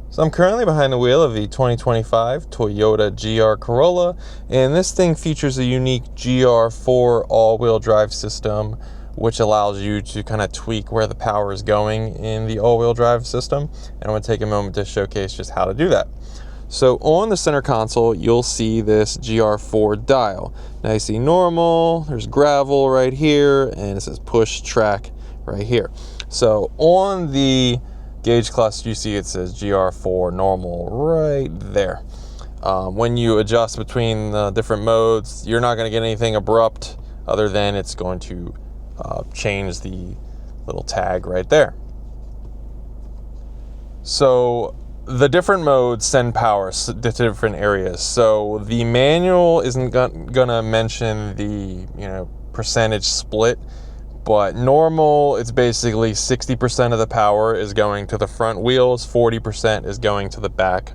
So I'm currently behind the wheel of the 2025 Toyota GR Corolla, and this thing features a unique GR4 all-wheel drive system, which allows you to kind of tweak where the power is going in the all-wheel drive system. And I'm going to take a moment to showcase just how to do that. So on the center console, you'll see this GR4 dial. Now you see normal, there's gravel right here, and it says push track right here. So on the gauge cluster, you see it says GR4 normal right there. When you adjust between the different modes, you're not going to get anything abrupt other than it's going to change the little tag right there. So the different modes send power to different areas. So the manual isn't gonna mention the percentage split, but normal, it's basically 60% of the power is going to the front wheels, 40% is going to the back.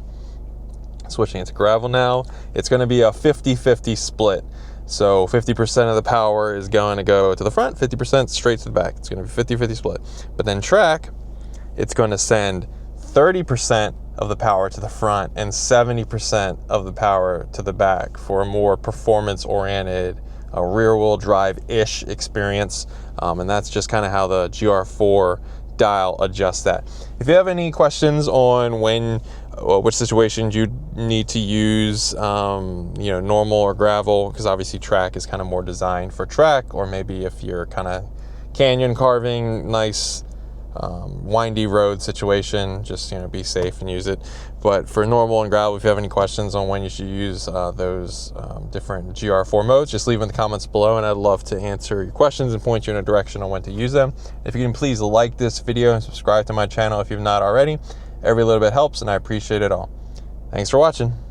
Switching it to gravel now, it's going to be a 50-50 split. So 50% of the power is going to go to the front, 50% straight to the back. It's going to be 50-50 split. But then track, it's going to send 30% of the power to the front and 70% of the power to the back for a more performance-oriented rear-wheel drive-ish experience. And that's just kind of how the GR4 dial adjusts that. If you have any questions on which situations you need to use normal or gravel, because obviously track is kind of more designed for track, or maybe if you're kind of canyon carving, nice windy road situation, just be safe and use it. But for normal and gravel, if you have any questions on when you should use those different GR4 modes, just leave them in the comments below, and I'd love to answer your questions and point you in a direction on when to use them. If you can please like this video and subscribe to my channel if you've not already. Every little bit helps, and I appreciate it all. Thanks for watching.